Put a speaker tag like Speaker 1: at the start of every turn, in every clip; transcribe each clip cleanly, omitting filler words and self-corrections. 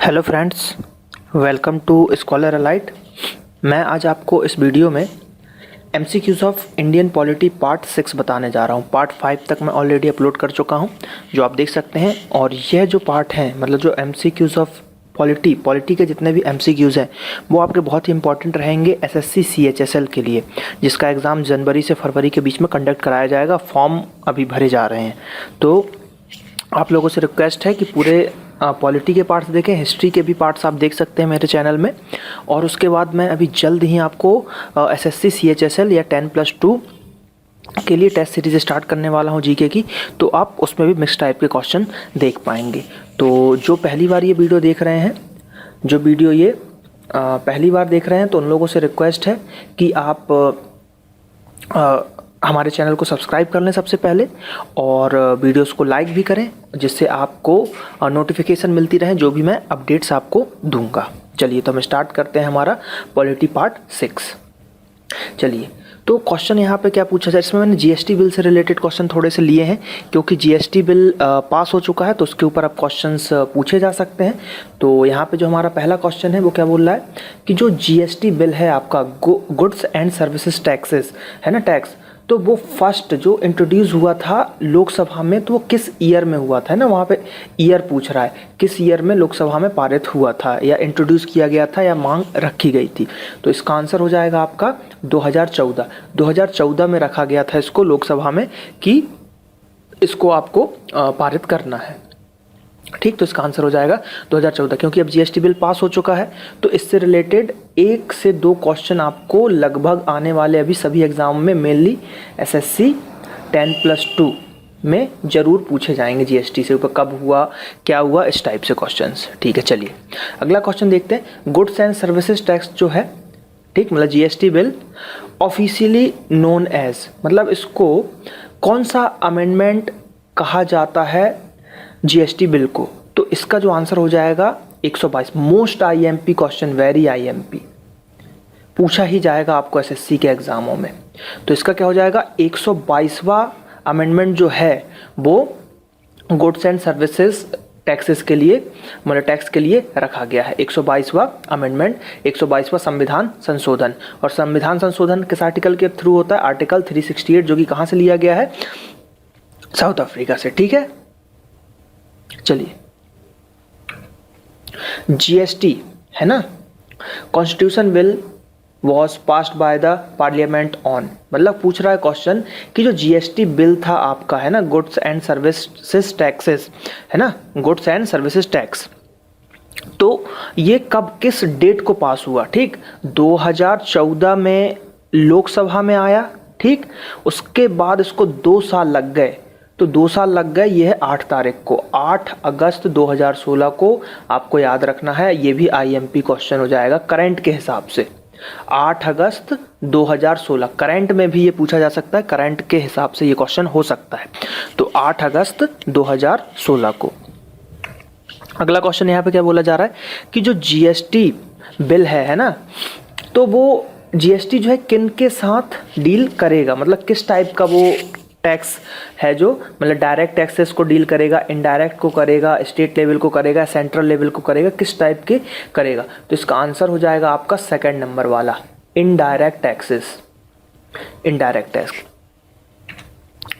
Speaker 1: Hello friends, welcome to scholar alight. मैं आज आपको इस वीडियो में MCQs of Indian polity part 6 बताने जा रहा हूँ। पार्ट 5 तक मैं ऑलरेडी अपलोड कर चुका हूँ, जो आप देख सकते हैं। और यह जो पार्ट है, मतलब जो एमसीक्यूज़ ऑफ पॉलिटी के जितने भी एमसीक्यूज़ हैं वो आपके बहुत ही इंपॉर्टेंट रहेंगे एसएससी सीएचएसएल के लिए, जिसका एग्ज़ाम जनवरी से फरवरी के बीच में कंडक्ट कराया जाएगा। फॉर्म अभी भरे जा रहे हैं, तो आप लोगों से रिक्वेस्ट है कि पूरे पॉलिटी के पार्ट्स देखें। हिस्ट्री के भी पार्ट्स आप देख सकते हैं मेरे चैनल में। और उसके बाद मैं अभी जल्द ही आपको एसएससी सीएचएसएल या 10+2 के लिए टेस्ट सीरीज़ स्टार्ट करने वाला हूं जीके की, तो आप उसमें भी मिक्स टाइप के क्वेश्चन देख पाएंगे। तो जो पहली बार ये वीडियो देख रहे हैं, जो वीडियो ये पहली बार देख रहे हैं, तो उन लोगों से रिक्वेस्ट है कि आप हमारे चैनल को सब्सक्राइब कर लें सबसे पहले, और वीडियोस को लाइक भी करें, जिससे आपको नोटिफिकेशन मिलती रहे जो भी मैं अपडेट्स आपको दूंगा। चलिए, तो हम स्टार्ट करते हैं हमारा पॉलिटी पार्ट 6। चलिए, तो क्वेश्चन यहाँ पे क्या पूछा जाए। इसमें मैंने जीएसटी बिल से रिलेटेड क्वेश्चन थोड़े से लिए हैं, क्योंकि जीएसटी बिल पास हो चुका है, तो उसके ऊपर अब क्वेश्चंस पूछे जा सकते हैं। तो यहाँ पे जो हमारा पहला क्वेश्चन है वो क्या बोल रहा है कि जो जीएसटी बिल है आपका, गुड्स एंड सर्विसेज टैक्सेस है ना, टैक्स, तो वो फर्स्ट जो इंट्रोड्यूस हुआ था लोकसभा में, तो वो किस ईयर में हुआ था, है ना। वहाँ पे ईयर पूछ रहा है, किस ईयर में लोकसभा में पारित हुआ था, या इंट्रोड्यूस किया गया था, या मांग रखी गई थी। तो इसका आंसर हो जाएगा आपका 2014। 2014 में रखा गया था इसको लोकसभा में कि इसको आपको पारित करना है। ठीक, तो इसका आंसर हो जाएगा 2014, क्योंकि अब जीएसटी बिल पास हो चुका है। तो इससे रिलेटेड 1 से 2 क्वेश्चन आपको लगभग आने वाले अभी सभी एग्जाम में, मेनली एसएससी 10+2 में जरूर पूछे जाएंगे। जीएसटी से ऊपर कब हुआ, क्या हुआ, इस टाइप से क्वेश्चंस। ठीक है, चलिए अगला क्वेश्चन देखते हैं। गुड्स एंड सर्विसेज टैक्स जो है, ठीक, मतलब GST bill officially known as, मतलब इसको कौन सा अमेंडमेंट कहा जाता है जीएसटी बिल को। तो इसका जो आंसर हो जाएगा 122। Most IMP question, very IMP, पूछा ही जाएगा आपको एसएससी के एग्जामों में। तो इसका क्या हो जाएगा, 122वां अमेंडमेंट जो है वो गुड्स एंड सर्विसेज टैक्सेस के लिए, मतलब टैक्स के लिए रखा गया है। 122वां अमेंडमेंट, 122वां संविधान संशोधन। और संविधान संशोधन किस आर्टिकल के थ्रू होता है, आर्टिकल 368, जो कि कहाँ से लिया गया है, साउथ अफ्रीका से। ठीक है, चलिए, जीएसटी है ना, constitution bill was passed by the parliament on, मतलब पूछ रहा है क्वेश्चन कि जो जीएसटी बिल था आपका, है ना, गुड्स एंड सर्विसेज टैक्सेस, है ना, गुड्स एंड सर्विसेज टैक्स, तो ये कब, किस डेट को पास हुआ। ठीक, 2014 में लोकसभा में आया। ठीक, उसके बाद इसको 2 साल लग गए, तो 2 साल लग गए। ये है 8 तारीख को, 8 अगस्त 2016 को आपको याद रखना है। ये भी आईएमपी क्वेश्चन हो जाएगा करंट के हिसाब से। 8 अगस्त 2016, करंट में भी ये पूछा जा सकता है, करंट के हिसाब से ये क्वेश्चन हो सकता है। तो 8 अगस्त 2016 को। अगला क्वेश्चन यहाँ पे क्या बोला जा रहा है कि जो जीएसटी बिल है ना, तो वो जीएसटी जो है किन के साथ डील करेगा, मतलब किस टाइप का वो टैक्स है, जो मतलब डायरेक्ट टैक्सेस को डील करेगा, इनडायरेक्ट को करेगा, स्टेट लेवल को करेगा, सेंट्रल लेवल को करेगा, किस टाइप के करेगा। तो इसका आंसर हो जाएगा आपका 2nd नंबर वाला, इनडायरेक्ट टैक्सेस, इनडायरेक्ट टैक्स।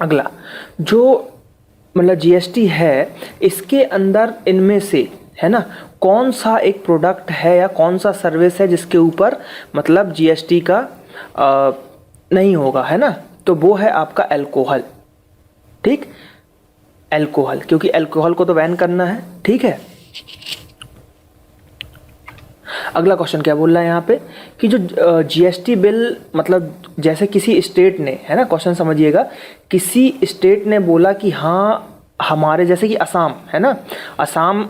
Speaker 1: अगला जो मतलब जीएसटी है, इसके अंदर इनमें से, है ना, कौन सा एक प्रोडक्ट है या कौन सा सर्विस है जिसके ऊपर मतलब जीएसटी का नहीं होगा, है ना। तो वो है आपका अल्कोहल। ठीक, अल्कोहल, क्योंकि अल्कोहल को तो बैन करना है। ठीक है, अगला क्वेश्चन क्या बोल रहा है यहाँ पे कि जो जीएसटी बिल, मतलब जैसे किसी स्टेट ने, है ना, क्वेश्चन समझिएगा, किसी स्टेट ने बोला कि हाँ हमारे, जैसे कि असम है ना, असम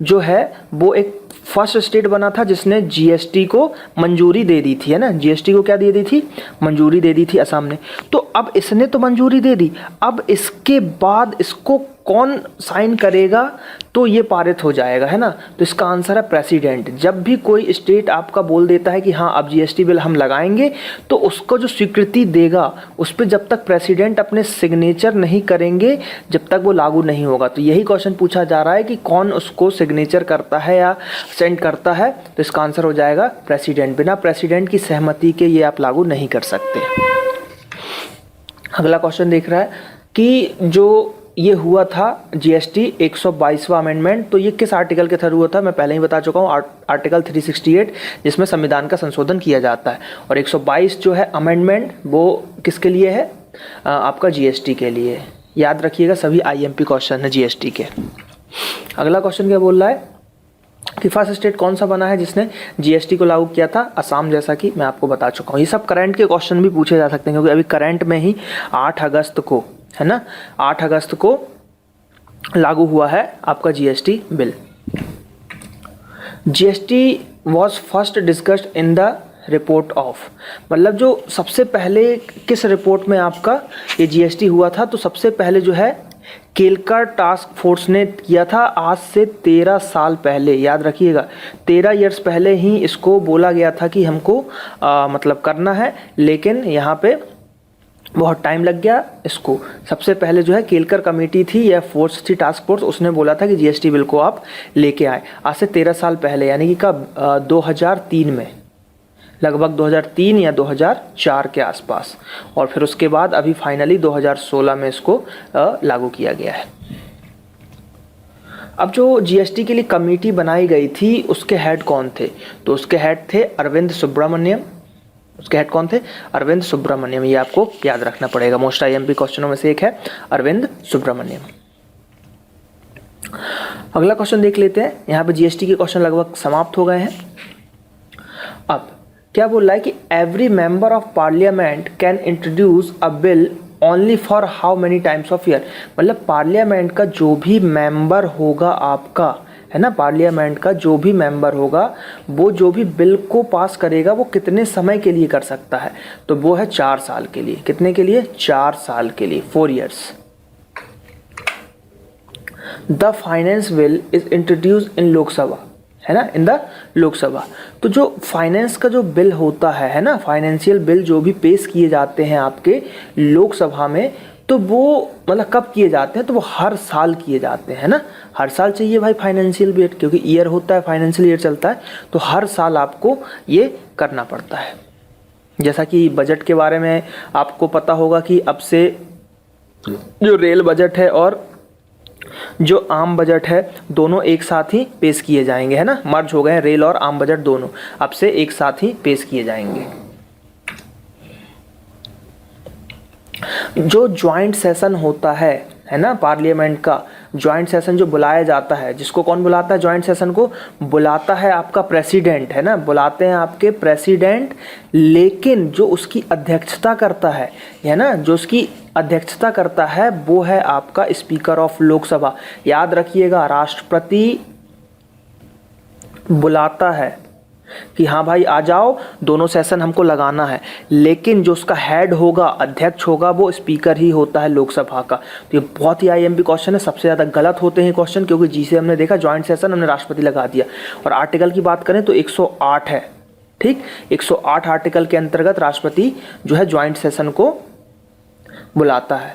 Speaker 1: जो है वो एक फर्स्ट स्टेट बना था जिसने जीएसटी को मंजूरी दे दी थी, है ना। जीएसटी को क्या दे दी थी, मंजूरी दे दी थी असम ने। तो अब इसने तो मंजूरी दे दी, अब इसके बाद इसको कौन साइन करेगा तो ये पारित हो जाएगा, है ना। तो इसका आंसर है प्रेसिडेंट। जब भी कोई स्टेट आपका बोल देता है कि हाँ अब जीएसटी बिल हम लगाएंगे, तो उसको जो स्वीकृति देगा उस पर जब तक प्रेसिडेंट अपने सिग्नेचर नहीं करेंगे जब तक वो लागू नहीं होगा। तो यही क्वेश्चन पूछा जा रहा है कि कौन उसको सिग्नेचर करता है या सेंड करता है, तो इसका आंसर हो जाएगा प्रेसिडेंट। बिना प्रेसिडेंट की सहमति के ये आप लागू नहीं कर सकते। अगला क्वेश्चन देख रहा है कि जो ये हुआ था जीएसटी 122वां अमेंडमेंट, तो ये किस आर्टिकल के थ्रू हुआ था, मैं पहले ही बता चुका हूँ, आर्टिकल 368, जिसमें संविधान का संशोधन किया जाता है। और 122 जो है अमेंडमेंट वो किसके लिए है, आपका जीएसटी के लिए। याद रखिएगा, सभी आईएमपी क्वेश्चन है जीएसटी के। अगला क्वेश्चन क्या बोल रहा है कि फर्स्ट स्टेट कौन सा बना है जिसने जीएसटी को लागू किया था, असम, जैसा कि मैं आपको बता चुका हूँ। ये सब करंट के क्वेश्चन भी पूछे जा सकते हैं, क्योंकि अभी करंट में ही 8 अगस्त को, है ना, 8 अगस्त को लागू हुआ है आपका GST bill. GST was first discussed in the report of, मतलब जो सबसे पहले किस रिपोर्ट में आपका ये जीएसटी हुआ था, तो सबसे पहले जो है केलकर टास्क फोर्स ने किया था, आज से 13 साल पहले। याद रखिएगा, 13 ईयर्स पहले ही इसको बोला गया था कि हमको मतलब करना है, लेकिन यहाँ पे बहुत टाइम लग गया इसको। सबसे पहले जो है केलकर कमेटी थी या फोर्स थी, टास्क फोर्स, उसने बोला था कि जीएसटी बिल को आप लेके आए, आज से 13 साल पहले, यानी कि कब, 2003 में, लगभग 2003 या 2004 के आसपास। और फिर उसके बाद अभी फाइनली 2016 में इसको लागू किया गया है। अब जो जीएसटी के लिए कमेटी बनाई गई थी उसके हेड कौन थे, तो उसके हेड थे अरविंद सुब्रमण्यम। उसके हेड कौन थे, अरविंद सुब्रमण्यम। ये आपको याद रखना पड़ेगा, मोस्ट आईएमपी क्वेश्चनों में से एक है अरविंद सुब्रमण्यम। अगला क्वेश्चन देख लेते हैं। यहाँ पे जीएसटी के क्वेश्चन लगभग समाप्त हो गए हैं। अब क्या बोल रहा है कि every member of parliament can introduce a bill only for how many times of year, मतलब पार्लियामेंट का जो भी मेंबर होगा आपका, है ना, पार्लियामेंट का जो भी मेंबर होगा वो जो भी बिल को पास करेगा वो कितने समय के लिए कर सकता है, तो वो है 4 साल के लिए। कितने के लिए, 4 साल के लिए, 4 years. The finance bill is introduce इन लोकसभा, है ना, इन द लोकसभा। तो जो फाइनेंस का जो बिल होता है ना, फाइनेंशियल बिल जो भी पेश किए जाते हैं आपके लोकसभा में, तो वो मतलब कब किए जाते हैं, तो वो हर साल किए जाते हैं ना। हर साल चाहिए भाई फाइनेंशियल बिल, क्योंकि ईयर होता है, फाइनेंशियल ईयर चलता है, तो हर साल आपको ये करना पड़ता है। जैसा कि बजट के बारे में आपको पता होगा कि अब से जो रेल बजट है और जो आम बजट है दोनों एक साथ ही पेश किए जाएंगे, है ना, मर्ज हो गए हैं रेल और आम बजट दोनों, अब से एक साथ ही पेश किए जाएंगे। जो ज्वाइंट सेशन होता है ना, पार्लियामेंट का ज्वाइंट सेशन जो बुलाया जाता है, जिसको कौन बुलाता है, ज्वाइंट सेशन को बुलाता है आपका प्रेसिडेंट, है ना, बुलाते हैं आपके प्रेसिडेंट, लेकिन जो उसकी अध्यक्षता करता है ना, जो उसकी अध्यक्षता करता है वो है आपका स्पीकर ऑफ लोकसभा। याद रखिएगा, राष्ट्रपति बुलाता है कि हाँ भाई आ जाओ, दोनों सेशन हमको लगाना है, लेकिन जो उसका हेड होगा, अध्यक्ष होगा, वो स्पीकर ही होता है लोकसभा का। तो ये बहुत ही आईएमपी क्वेश्चन है, सबसे ज़्यादा गलत होते हैं क्वेश्चन, क्योंकि जिसे हमने देखा ज्वाइंट सेशन हमने राष्ट्रपति लगा दिया। और आर्टिकल की बात करें तो 108 है, ठीक, 108 आर्टिकल के अंतर्गत राष्ट्रपति जो है ज्वाइंट सेशन को बुलाता है।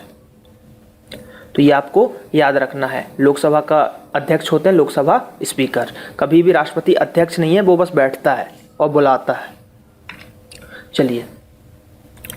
Speaker 1: तो ये आपको याद रखना है। लोकसभा का अध्यक्ष होते हैं लोकसभा स्पीकर, कभी भी राष्ट्रपति अध्यक्ष नहीं है, वो बस बैठता है और बुलाता है। चलिए,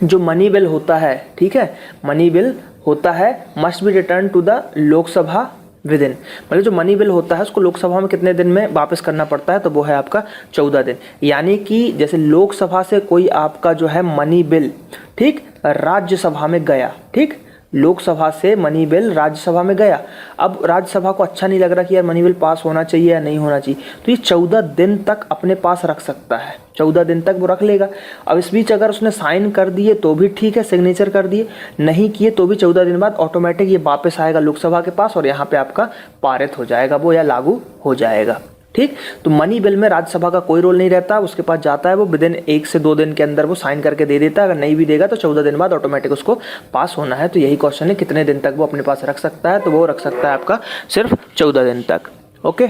Speaker 1: जो मनी बिल होता है, ठीक है, मनी बिल होता है must be return to the Lok Sabha within, मतलब जो मनी बिल होता है उसको लोकसभा में कितने दिन में वापस करना पड़ता है, तो वो है आपका 14 दिन। यानी कि जैसे लोकसभा से कोई आपका जो है मनी बिल, ठीक, राज्यसभा में गया, ठीक, लोकसभा से मनी बिल राज्यसभा में गया, अब राज्यसभा को अच्छा नहीं लग रहा कि यार मनी बिल पास होना चाहिए या नहीं होना चाहिए, तो ये 14 दिन तक अपने पास रख सकता है, 14 दिन तक वो रख लेगा। अब इस बीच अगर उसने साइन कर दिए तो भी ठीक है, सिग्नेचर कर दिए, नहीं किए तो भी 14 दिन बाद ऑटोमेटिक ये वापस आएगा लोकसभा के पास और यहाँ पे आपका पारित हो जाएगा वो, या लागू हो जाएगा। ठीक। तो मनी बिल में राज्यसभा का कोई रोल नहीं रहता, उसके पास जाता है, वो विदिन 1 से 2 दिन के अंदर वो साइन करके दे देता है। अगर नहीं भी देगा तो 14 दिन बाद ऑटोमेटिक उसको पास होना है। तो यही क्वेश्चन है, कितने दिन तक वो अपने पास रख सकता है, तो वो रख सकता है आपका सिर्फ 14 दिन तक। ओके,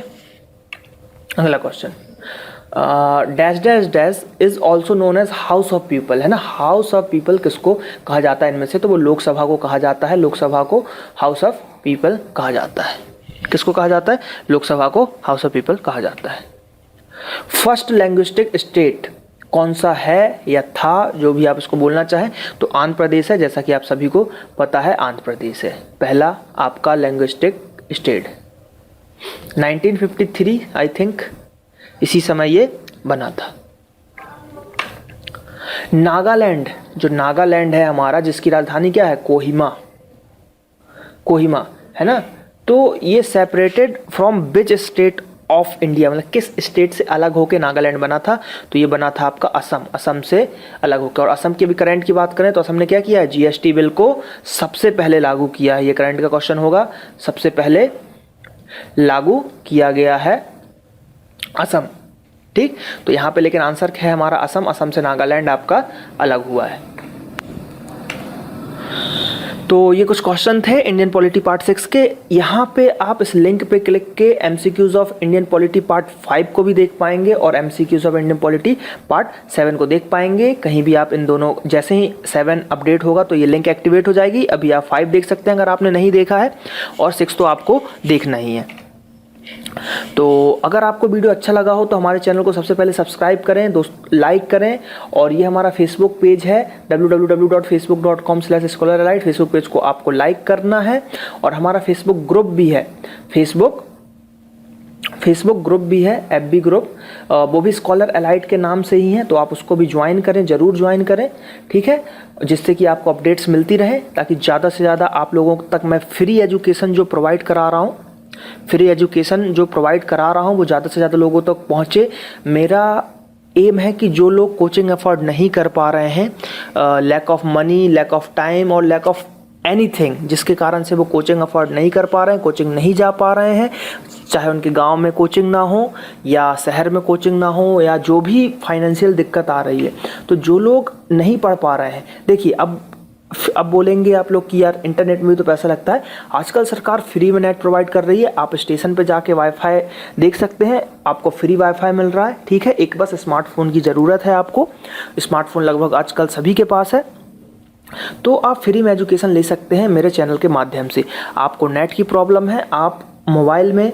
Speaker 1: अगला question, dash dash dash is also known as house of people, है ना। हाउस ऑफ पीपल किसको कहा जाता है इनमें से, तो वो लोकसभा को कहा जाता है। लोकसभा को हाउस ऑफ पीपल कहा जाता है। किसको कहा जाता है, लोकसभा को हाउस ऑफ पीपल कहा जाता है। फर्स्ट लैंग्विस्टिक स्टेट कौन सा है या था, जो भी आप इसको बोलना चाहें, तो आंध्र प्रदेश है। जैसा कि आप सभी को पता है आंध्र प्रदेश है पहला आपका लैंग्विस्टिक स्टेट। 1953 आई थिंक इसी समय ये बना था। नागालैंड, जो नागालैंड है हमारा, जिसकी राजधानी क्या है, कोहिमा, कोहिमा, है ना। तो ये separated from which state of India, मतलब किस स्टेट से अलग होकर नागालैंड बना था, तो ये बना था आपका असम, असम से अलग होकर। और असम के भी करंट की बात करें तो असम ने क्या किया है, जीएसटी बिल को सबसे पहले लागू किया है। ये करंट का क्वेश्चन होगा, सबसे पहले लागू किया गया है असम, ठीक। तो यहाँ पे लेकिन आंसर है हमारा असम, असम से नागालैंड आपका अलग हुआ है। तो ये कुछ क्वेश्चन थे इंडियन पॉलिटी पार्ट 6 के। यहाँ पे आप इस लिंक पे क्लिक के MCQs of Indian polity part 5 को भी देख पाएंगे और MCQs of Indian polity part 7 को देख पाएंगे। कहीं भी आप इन दोनों, जैसे ही 7 अपडेट होगा तो ये लिंक एक्टिवेट हो जाएगी। अभी आप 5 देख सकते हैं अगर आपने नहीं देखा है, और 6 तो आपको देखना ही है। तो अगर आपको वीडियो अच्छा लगा हो तो हमारे चैनल को सबसे पहले सब्सक्राइब करें, दोस्त लाइक करें। और ये हमारा फेसबुक पेज है www.facebook.com/scholaralite। फेसबुक पेज को आपको लाइक करना है। और हमारा फेसबुक ग्रुप भी है, फेसबुक ग्रुप भी है, एफबी ग्रुप, वो भी स्कॉलर एलाइट के नाम से ही है। तो आप उसको भी ज्वाइन करें, ज़रूर ज्वाइन करें, ठीक है, जिससे कि आपको अपडेट्स मिलती रहे, ताकि ज़्यादा से ज़्यादा आप लोगों तक मैं फ्री एजुकेशन जो प्रोवाइड करा रहा हूँ, वो ज़्यादा से ज़्यादा लोगों तक पहुँचे। मेरा एम है कि जो लोग कोचिंग अफोर्ड नहीं कर पा रहे हैं, lack of money, lack of time और लैक ऑफ एनीथिंग, जिसके कारण से वो कोचिंग अफोर्ड नहीं कर पा रहे हैं, कोचिंग नहीं जा पा रहे हैं, चाहे उनके गांव में कोचिंग ना हो या शहर में कोचिंग ना हो, या जो भी फाइनेंशियल दिक्कत आ रही है, तो जो लोग नहीं पढ़ पा रहे हैं, देखिए अब बोलेंगे आप लोग कि यार इंटरनेट में भी तो पैसा लगता है। आजकल सरकार फ्री में नेट प्रोवाइड कर रही है। आप स्टेशन पे जाके वाईफाई देख सकते हैं, आपको फ्री वाईफाई मिल रहा है, ठीक है। एक बस स्मार्टफोन की ज़रूरत है आपको। स्मार्टफोन लगभग आजकल सभी के पास है, तो आप फ्री में एजुकेशन ले सकते हैं मेरे चैनल के माध्यम से। आपको नेट की प्रॉब्लम है, आप मोबाइल में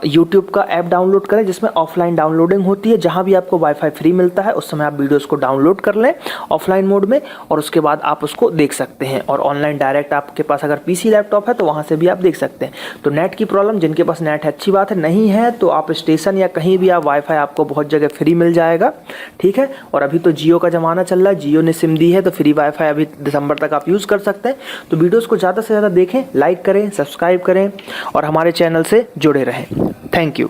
Speaker 1: यूट्यूब का ऐप डाउनलोड करें, जिसमें ऑफलाइन डाउनलोडिंग होती है। जहां भी आपको वाईफाई फ्री मिलता है उस समय आप वीडियोस को डाउनलोड कर लें ऑफलाइन मोड में, और उसके बाद आप उसको देख सकते हैं। और ऑनलाइन डायरेक्ट आपके पास अगर पीसी लैपटॉप है तो वहां से भी आप देख सकते हैं। तो नेट की प्रॉब्लम, जिनके पास नेट है अच्छी बात है, नहीं है तो आप स्टेशन या कहीं भी आप वाईफाई आपको बहुत जगह फ्री मिल जाएगा, ठीक है। और अभी तो जियो का ज़माना चल रहा है, जियो ने सिम दी है, तो फ्री वाईफाई अभी दिसंबर तक आप यूज़ कर सकते हैं। तो वीडियोज़ को ज़्यादा से ज़्यादा देखें, लाइक करें, सब्सक्राइब करें और हमारे चैनल से जुड़े रहें। Thank you.